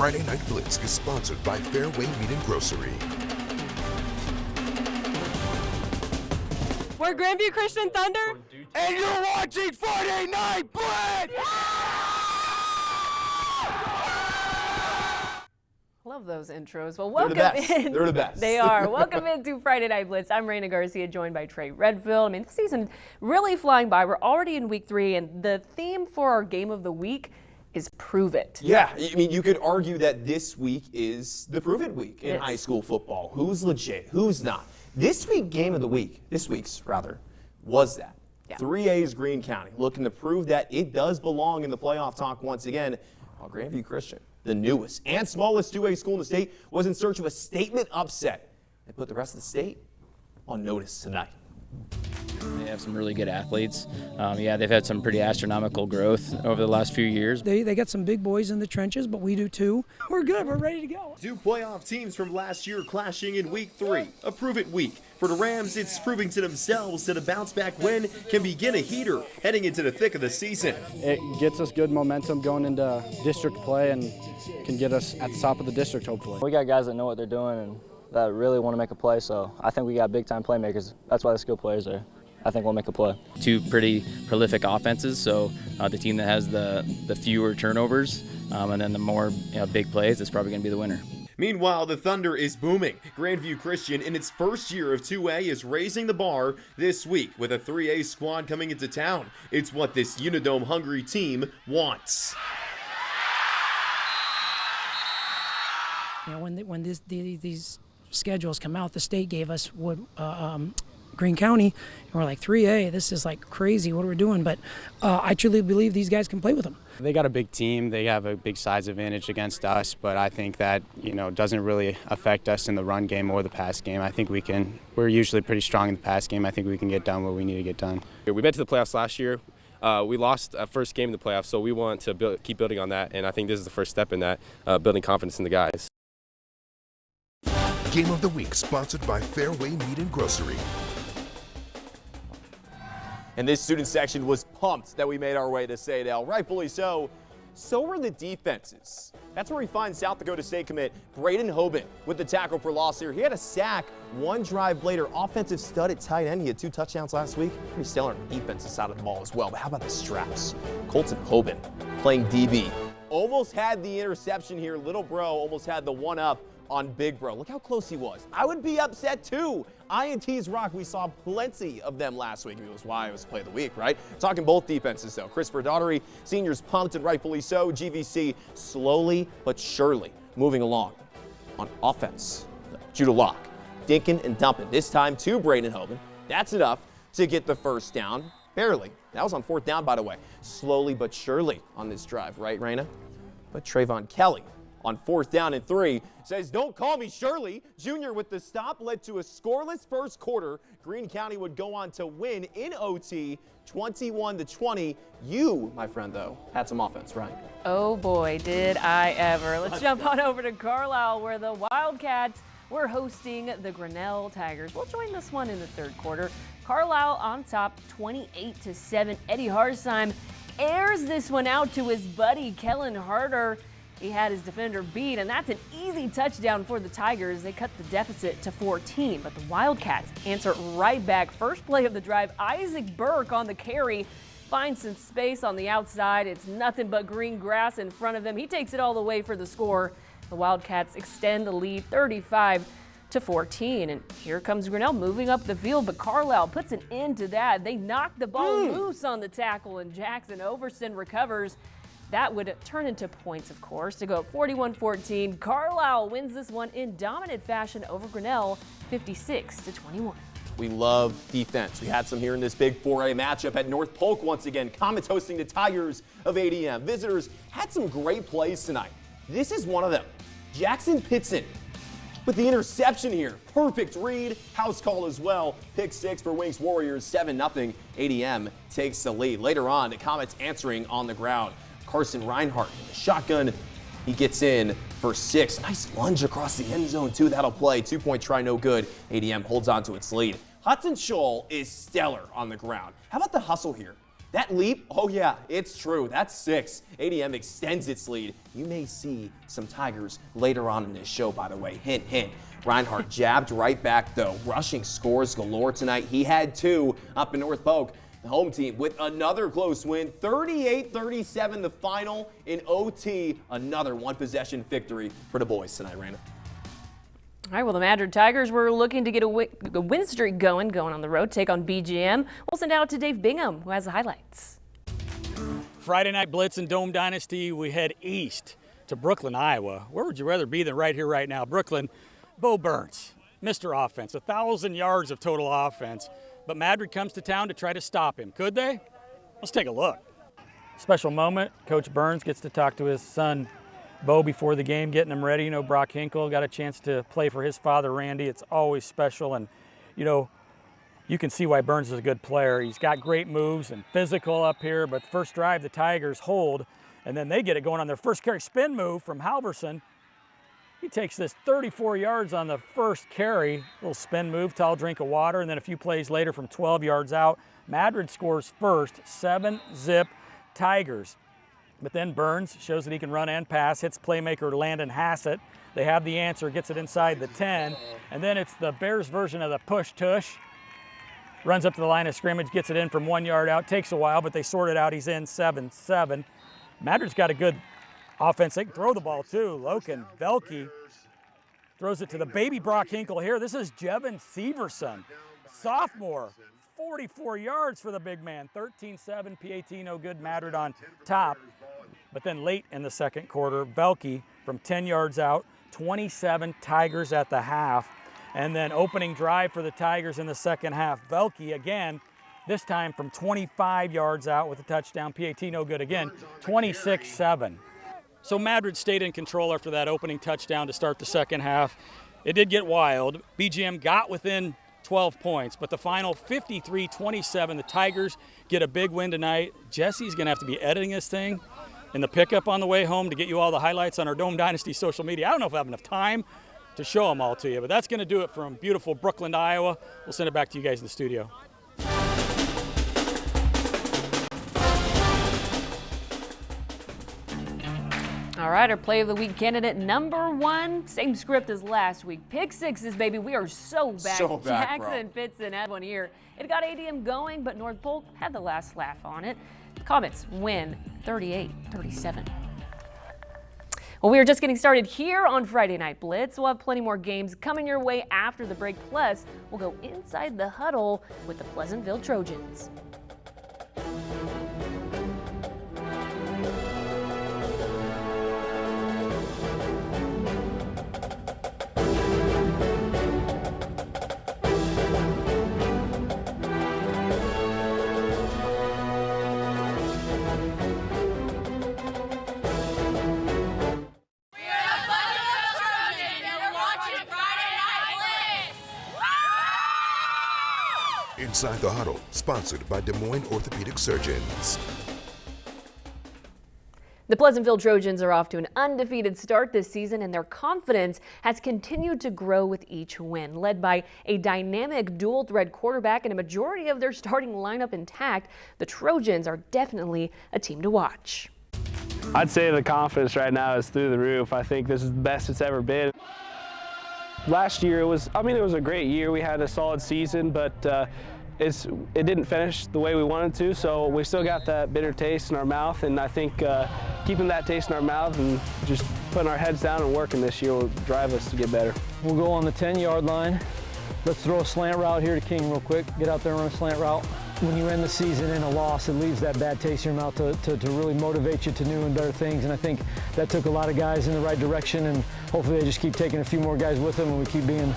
Friday Night Blitz is sponsored by Fairway Meat and Grocery. We're Grandview Christian Thunder, and you're watching Friday Night Blitz! Love those intros. Well, welcome in. They're the best. They are. Welcome into Friday Night Blitz. I'm Raina Garcia, joined by Trey Redfield. I mean, the season really flying by. We're already in week 3, and the theme for our game of the week is Prove It. Yeah, I mean, you could argue that this week is the Prove It week in high school football. Who's legit? Who's not? This week's was that. Yeah. 3A's Greene County looking to prove that it does belong in the playoff talk once again, while Grandview Christian, the newest and smallest 2A school in the state, was in search of a statement upset and put the rest of the state on notice tonight. They have some really good athletes. They've had some pretty astronomical growth over the last few years. They got some big boys in the trenches, but we do too. We're good. We're ready to go. 2 playoff teams from last year clashing in week 3. A Prove It week. For the Rams, it's proving to themselves that a bounce-back win can begin a heater heading into the thick of the season. It gets us good momentum going into district play and can get us at the top of the district, hopefully. We got guys that know what they're doing and that really want to make a play, so I think we got big-time playmakers. That's why the skill players are. I think we'll make a play. 2 pretty prolific offenses, so the team that has the fewer turnovers and then the more big plays is probably going to be the winner. Meanwhile, the Thunder is booming. Grandview Christian, in its first year of 2A, is raising the bar this week with a 3A squad coming into town. It's what this Unidome-hungry team wants. You know, when these schedules come out, the state gave us Greene County, and we're like 3A. This is like crazy what we're doing, but I truly believe these guys can play with them. They got a big team. They have a big size advantage against us, but I think that doesn't really affect us in the run game or the pass game. I think we're usually pretty strong in the pass game. I think we can get done what we need to get done. We made to the playoffs last year. We lost our first game in the playoffs, so we want to keep building on that, and I think this is the first step in that, building confidence in the guys. Game of the Week sponsored by Fairway Meat and Grocery. And this student section was pumped that we made our way to Saydale. Rightfully so. So were the defenses. That's where we find South Dakota State commit Braden Hoban with the tackle for loss here. He had a sack, 1 drive later. Offensive stud at tight end. He had 2 touchdowns last week. Pretty stellar on the defensive side of the ball as well. But how about the straps? Colton Hoban playing DB. Almost had the interception here. Little bro almost had the 1-up on Big Bro. Look how close he was. I would be upset too. INT's rock. We saw plenty of them last week. It was why it was play of the week, right? Talking both defenses though. Christopher Daughtery, seniors pumped and rightfully so. GVC slowly but surely moving along. On offense, Judah Locke, dinking and dumping. This time to Braden Hoban. That's enough to get the first down. Barely. That was on 4th down, by the way. Slowly but surely on this drive, right, Raina? But Trayvon Kelly on 4th down and 3 says, "Don't call me Shirley." Junior with the stop led to a scoreless first quarter. Greene County would go on to win in OT 21-20. You, my friend, though, had some offense, right? Oh boy, did I ever. Let's jump on over to Carlisle, where the Wildcats were hosting the Grinnell Tigers. We'll join this one in the 3rd quarter. Carlisle on top 28-7. Eddie Harsheim airs this one out to his buddy Kellen Harder. He had his defender beat, and that's an easy touchdown for the Tigers. They cut the deficit to 14, but the Wildcats answer right back. First play of the drive, Isaac Burke on the carry finds some space on the outside. It's nothing but green grass in front of him. He takes it all the way for the score. The Wildcats extend the lead 35-14, and here comes Grinnell moving up the field, but Carlisle puts an end to that. They knock the ball loose on the tackle, and Jackson Overston recovers. That would turn into points, of course, to go up 41-14. Carlisle wins this one in dominant fashion over Grinnell, 56-21. We love defense. We had some here in this big 4A matchup at North Polk once again. Comets hosting the Tigers of ADM. Visitors had some great plays tonight. This is one of them. Jackson Pitson with the interception here. Perfect read. House call as well. Pick 6 for Wings Warriors. 7-0. ADM takes the lead. Later on, the Comets answering on the ground. Carson Reinhardt in the shotgun. He gets in for 6. Nice lunge across the end zone, too. That'll play. 2-point try, no good. ADM holds on to its lead. Hudson Scholl is stellar on the ground. How about the hustle here? That leap, oh yeah, it's true. That's 6. ADM extends its lead. You may see some Tigers later on in this show, by the way. Hint, hint. Reinhardt jabbed right back, though. Rushing scores galore tonight. He had 2 up in North Polk. The home team with another close win, 38-37 the final in OT. Another one-possession victory for the boys tonight, Raina. All right, well, the Madrid Tigers were looking to get a win streak going on the road, take on BGM. We'll send out to Dave Bingham, who has the highlights. Friday Night Blitz and Dome Dynasty, we head east to Brooklyn, Iowa. Where would you rather be than right here, right now? Brooklyn, Bo Burns, Mr. Offense, 1,000 yards of total offense. But Madrid comes to town to try to stop him. Could they? Let's take a look. Special moment. Coach Burns gets to talk to his son, Bo, before the game, getting him ready. You know, Brock Hinkle got a chance to play for his father, Randy. It's always special. And, you know, you can see why Burns is a good player. He's got great moves and physical up here. But first drive, the Tigers hold. And then they get it going on their first carry spin move from Halverson. He takes this 34 yards on the first carry, little spin move, tall drink of water, and then a few plays later from 12 yards out, Madrid scores first, 7-zip Tigers. But then Burns shows that he can run and pass, hits playmaker Landon Hassett. They have the answer, gets it inside the 10, and then it's the Bears version of the push-tush. Runs up to the line of scrimmage, gets it in from 1 yard out, takes a while, but they sort it out, he's in 7-7. Madrid's got a good offense. They can throw the ball too. Loken Velke throws it to the baby Brock Hinkle here. This is Jevin Severson, sophomore, 44 yards for the big man. 13-7, PAT no good, Madrid on top. But then late in the second quarter, Velke from 10 yards out, 27 Tigers at the half. And then opening drive for the Tigers in the second half. Velke again, this time from 25 yards out with a touchdown. PAT no good again, 26-7. So Madrid stayed in control after that opening touchdown to start the second half. It did get wild. BGM got within 12 points, but the final 53-27, the Tigers get a big win tonight. Jesse's going to have to be editing this thing in the pickup on the way home to get you all the highlights on our Dome Dynasty social media. I don't know if I have enough time to show them all to you, but that's going to do it from beautiful Brooklyn, Iowa. We'll send it back to you guys in the studio. All right, our play of the week candidate number 1, same script as last week. Pick sixes, baby. We are so back. Jackson Pitson had one here. It got ADM going, but North Polk had the last laugh on it. The Comets win 38-37. Well, we are just getting started here on Friday Night Blitz. We'll have plenty more games coming your way after the break. Plus, we'll go inside the huddle with the Pleasantville Trojans. Inside the Huddle, sponsored by Des Moines Orthopedic Surgeons. The Pleasantville Trojans are off to an undefeated start this season, and their confidence has continued to grow with each win. Led by a dynamic dual-threat quarterback and a majority of their starting lineup intact, the Trojans are definitely a team to watch. I'd say the confidence right now is through the roof. I think this is the best it's ever been. Last year it was a great year. We had a solid season, but it didn't finish the way we wanted to, so we still got that bitter taste in our mouth, and I think keeping that taste in our mouth and just putting our heads down and working this year will drive us to get better. We'll go on the 10-yard line. Let's throw a slant route here to King real quick. Get out there and run a slant route. When you end the season in a loss, it leaves that bad taste in your mouth to really motivate you to new and better things, and I think that took a lot of guys in the right direction, and hopefully they just keep taking a few more guys with them, and we keep being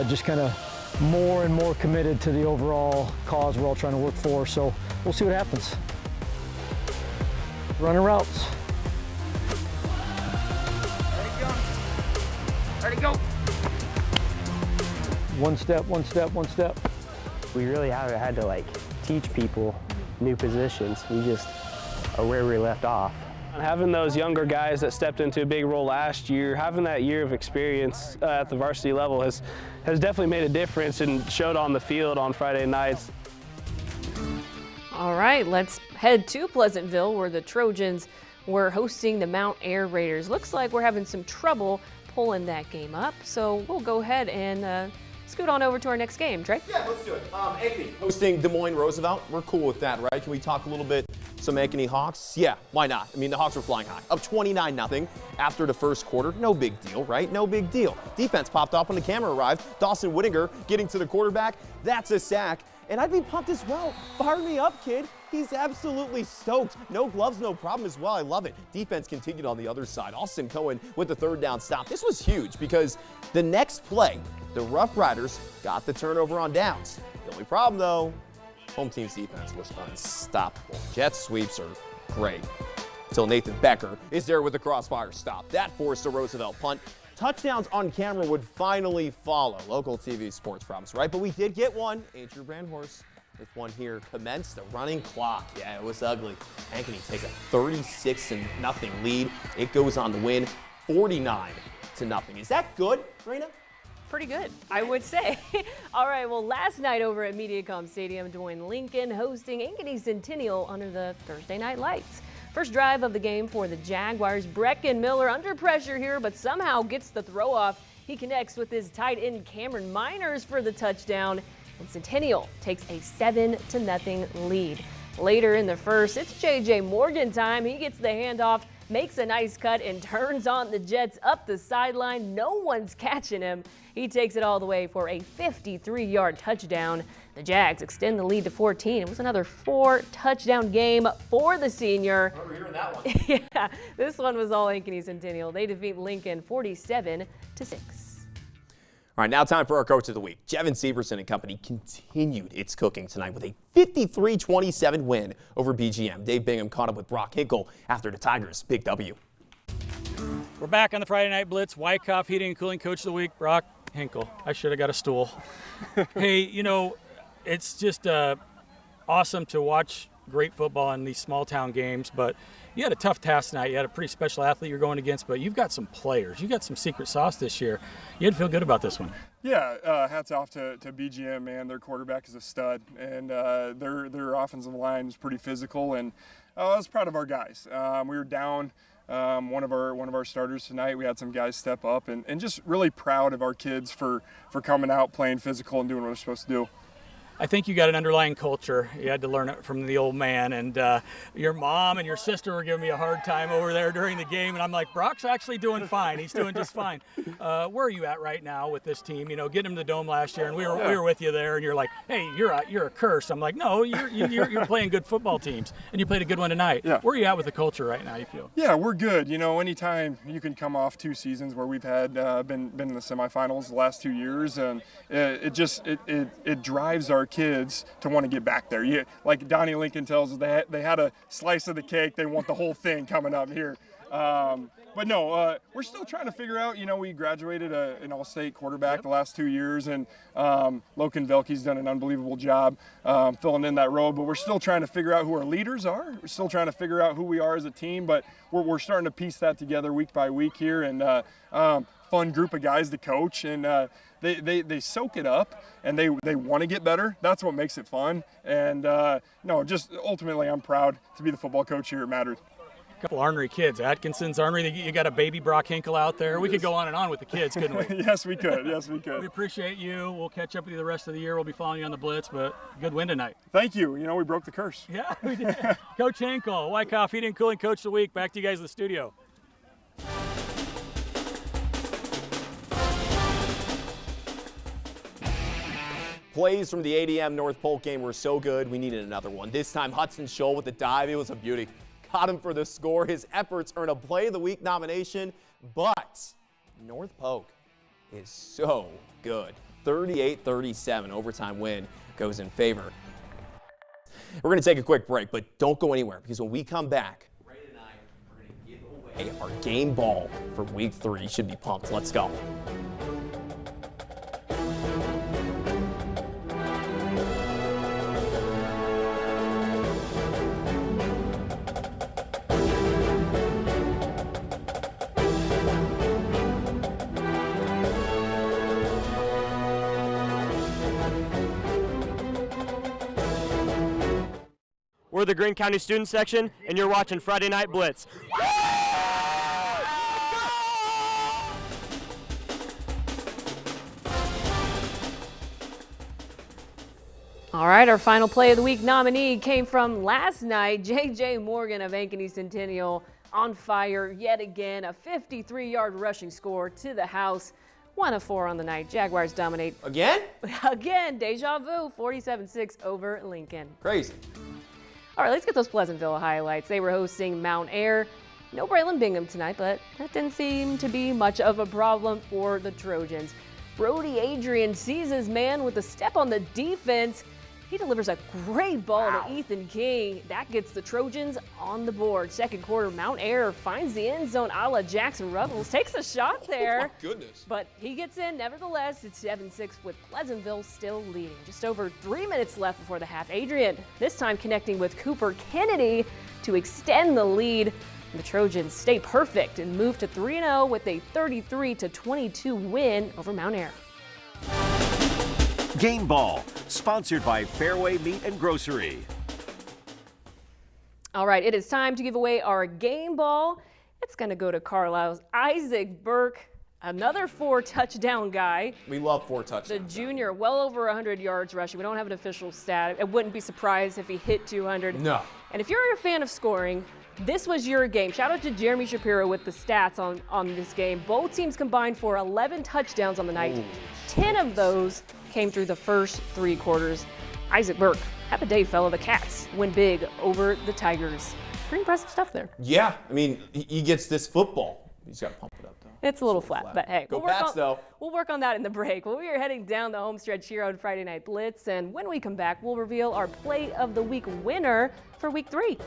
just kind of more and more committed to the overall cause we're all trying to work for. So we'll see what happens. Running routes. Ready, go. One step, one step, one step. We really haven't had to teach people new positions. We just are where we left off. Having those younger guys that stepped into a big role last year, having that year of experience at the varsity level has definitely made a difference and showed on the field on Friday nights. All All right, let's head to Pleasantville where the Trojans were hosting the Mount Air Raiders. Looks like we're having some trouble pulling that game up, so we'll go ahead and scoot on over to our next game. Trey? Yeah, let's do it. Ankeny hosting Des Moines Roosevelt. We're cool with that, right? Can we talk a little bit some Ankeny Hawks? Yeah, why not? I mean, the Hawks were flying high. Up 29-0 after the first quarter. No big deal, right? No big deal. Defense popped off when the camera arrived. Dawson Whittinger getting to the quarterback. That's a sack. And I'd be pumped as well. Fire me up, kid. He's absolutely stoked. No gloves, no problem as well. I love it. Defense continued on the other side. Austin Cohen with the third down stop. This was huge because the next play, the Rough Riders got the turnover on downs. The only problem, though, home team's defense was unstoppable. Jet sweeps are great until Nathan Becker is there with the crossfire stop. That forced a Roosevelt punt. Touchdowns on camera would finally follow. Local TV sports promise, right? But we did get one. Ain't your brand horse with one here. Commenced the running clock. Yeah, it was ugly. Ankeny take a 36-0 lead. It goes on to win 49-0. Is that good, Rena? Pretty good, I would say. All right, well, last night over at Mediacom Stadium, Des Moines Lincoln hosting Ankeny Centennial under the Thursday night lights. First drive of the game for the Jaguars. Brecken Miller under pressure here, but somehow gets the throw off. He connects with his tight end Cameron Miners for the touchdown, and Centennial takes a 7-0 lead. Later in the first, it's J.J. Morgan time. He gets the handoff, makes a nice cut, and turns on the Jets up the sideline. No one's catching him. He takes it all the way for a 53-yard touchdown. The Jags extend the lead to 14. It was another 4-touchdown game for the senior. I remember hearing that one. Yeah, this one was all Ankeny Centennial. They defeat Lincoln 47-6. All right, now time for our Coach of the Week. Jevin Severson and company continued its cooking tonight with a 53-27 win over BGM. Dave Bingham caught up with Brock Hinkle after the Tigers' big W. We're back on the Friday Night Blitz. Wyckoff Heating and Cooling Coach of the Week, Brock Hinkle. I should have got a stool. Hey, you know, it's just awesome to watch great football in these small town games, but you had a tough task tonight. You had a pretty special athlete you're going against, but you've got some players. You've got some secret sauce this year. You had to feel good about this one. Yeah, hats off to BGM, man. Their quarterback is a stud, and their offensive line is pretty physical, and I was proud of our guys. We were down one of our starters tonight. We had some guys step up, and just really proud of our kids for coming out, playing physical, and doing what they're supposed to do. I think you got an underlying culture. You had to learn it from the old man, and your mom and your sister were giving me a hard time over there during the game, and I'm like, Brock's actually doing fine. He's doing just fine. Where are you at right now with this team? You know, getting him to the Dome last year, and we were with you there, and you're like, hey, you're a curse. I'm like, no, you're playing good football teams, and you played a good one tonight. Yeah. Where are you at with the culture right now, you feel? Yeah, we're good. You know, anytime you can come off 2 seasons where we've had been in the semifinals the last 2 years, and it drives our kids to want to get back there. Like Donnie Lincoln tells us, they had a slice of the cake. They want the whole thing coming up here. But no, we're still trying to figure out, you know, we graduated an all-state quarterback the last 2 years, and Logan Velke's done an unbelievable job filling in that role, but we're still trying to figure out who our leaders are. We're still trying to figure out who we are as a team, but we're starting to piece that together week by week here, and fun group of guys to coach, and they soak it up, and they want to get better. That's what makes it fun, and no, just ultimately I'm proud to be the football coach here at Madrid. Couple ornery kids. Atkinson's ornery. You got a baby Brock Hinkle out there. We could go on and on with the kids, couldn't we? Yes, we could. Yes, we could. We appreciate you. We'll catch up with you the rest of the year. We'll be following you on the Blitz, but good win tonight. Thank you. You know, we broke the curse. Yeah, we did. Coach Hinkle, Wyckoff Heating and Cooling Coach of the Week. Back to you guys in the studio. Plays from the ADM North Polk game were so good, we needed another one. This time, Hudson Scholl with the dive. It was a beauty. Got him for the score. His efforts earn a Play of the Week nomination, but North Polk is so good. 38-37 overtime win goes in favor. We're going to take a quick break, but don't go anywhere, because when we come back, Ray and I are going to give away our game ball for week 3. Should be pumped. Let's go. We're the Greene County Student Section, and you're watching Friday Night Blitz. All right, our final play of the week nominee came from last night. J.J. Morgan of Ankeny Centennial on fire yet again. A 53-yard rushing score to the house. 1 of 4 on the night. Jaguars dominate. Again? Again, deja vu. 47-6 over Lincoln. Crazy. All right, let's get those Pleasantville highlights. They were hosting Mount Air. No Braylon Bingham tonight, but that didn't seem to be much of a problem for the Trojans. Brody Adrian sees his man with a step on the defense. He delivers a great ball to Ethan King. That gets the Trojans on the board. Second quarter, Mount Air finds the end zone a la Jackson Ruggles. Takes a shot there. Oh, my goodness. But he gets in nevertheless. It's 7-6 with Pleasantville still leading. Just over 3 minutes left before the half. Adrian, this time connecting with Cooper Kennedy to extend the lead. The Trojans stay perfect and move to 3-0 with a 33-22 win over Mount Air. Game Ball, sponsored by Fairway Meat and Grocery. All right, it is time to give away our game ball. It's going to go to Carlisle's Isaac Burke, another 4-touchdown guy. We love 4 touchdowns. The junior, well over 100 yards rushing. We don't have an official stat. I wouldn't be surprised if he hit 200. No. And if you're a fan of scoring, this was your game. Shout out to Jeremy Shapiro with the stats on this game. Both teams combined for 11 touchdowns on the night. Ooh. 10 of those came through the first 3 quarters. Isaac Burke, have a day, fella. The Cats win big over the Tigers. Pretty impressive stuff there. Yeah, I mean, he gets this football. He's got to pump it up, though. It's a little flat, but hey. Go Pats, though. We'll work on that in the break. Well, we are heading down the home stretch here on Friday Night Blitz, and when we come back, we'll reveal our Play of the Week winner for Week 3.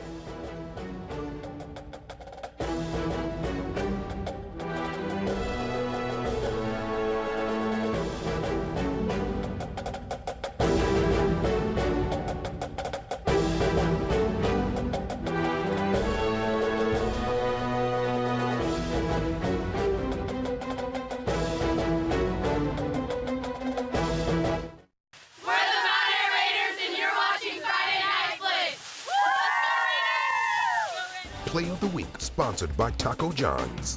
Play of the Week, sponsored by Taco John's.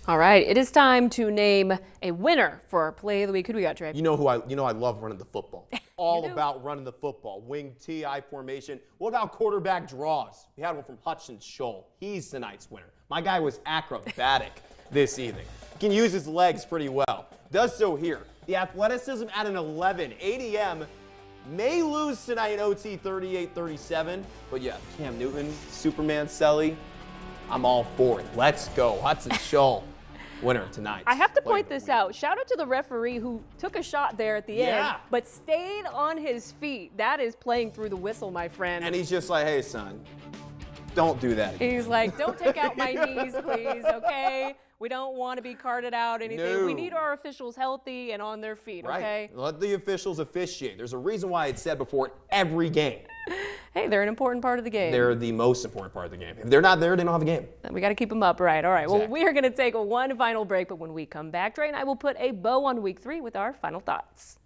All right, it is time to name a winner for our Play of the Week. Who do we got, Trey? You know I love running the football. All about running the football. Wing TI formation. What about quarterback draws? We had one from Hutchins Scholl. He's tonight's winner. My guy was acrobatic this evening. He can use his legs pretty well. Does so here. The athleticism at an 11. ADM may lose tonight in OT 38-37. But yeah, Cam Newton, Superman Selly, I'm all for it. Let's go. Hudson Scholl, winner tonight. I have to point this out. Shout out to the referee who took a shot there at the end, but stayed on his feet. That is playing through the whistle, my friend. And he's just like, hey, son, don't do that again. He's like, don't take out my knees, please, okay? We don't want to be carted out, anything. No. We need our officials healthy and on their feet, okay? Let the officials officiate. There's a reason why it's said before every game. Hey, they're an important part of the game. They're the most important part of the game. If they're not there, they don't have a game. We got to keep them up, right? All right. Exactly. Well, we are going to take one final break, but when we come back, Trey and I will put a bow on Week 3 with our final thoughts.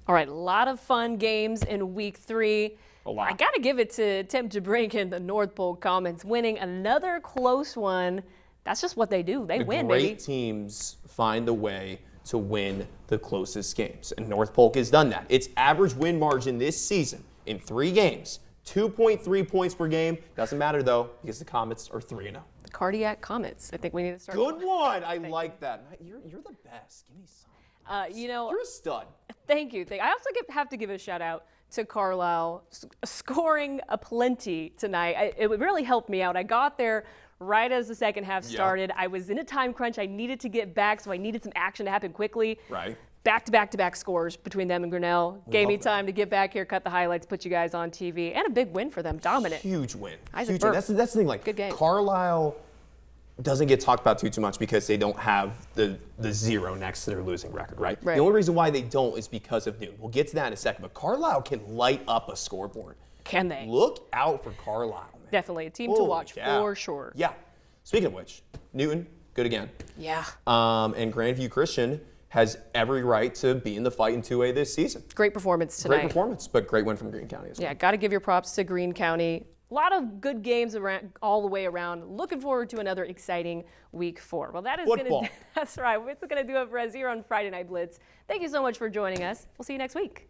All right, a lot of fun games in Week 3. A lot. I got to give it to Tim Jabrinkin, the North Pole Comets, winning another close one. That's just what they do. They win, baby. Great teams find a way to win the closest games, and North Polk has done that. Its average win margin this season in 3 games, 2.3 points per game. Doesn't matter, though, because the Comets are 3-0. The Cardiac Comets. I think we need to start. Good one. I like that. You're the best. Give me some. You're a stud. Thank you. I also have to give a shout out to Carlisle scoring aplenty tonight. It really helped me out. I got there right as the second half started. I was in a time crunch. I needed to get back, so I needed some action to happen quickly. Right. Back-to-back scores between them and Grinnell. Gave me time to get back here, cut the highlights, put you guys on TV, and a big win for them. Dominant. Huge win. Huge win. That's the thing. Like, good game. Carlisle doesn't get talked about too much because they don't have the 0 next to their losing record, right? Right. The only reason why they don't is because of Newton. We'll get to that in a second, but Carlisle can light up a scoreboard. Can they? Look out for Carlisle, man. Definitely a team to watch for sure. Yeah. Speaking of which, Newton, good again. Yeah. And Grandview Christian has every right to be in the fight in 2A this season. Great performance tonight. Great performance, but great win from Greene County as well. Yeah, got to give your props to Greene County. A lot of good games around, all the way around. Looking forward to another exciting week 4. Well, that is going to, that's right. It's going to do it for us here on Friday Night Blitz. Thank you so much for joining us. We'll see you next week.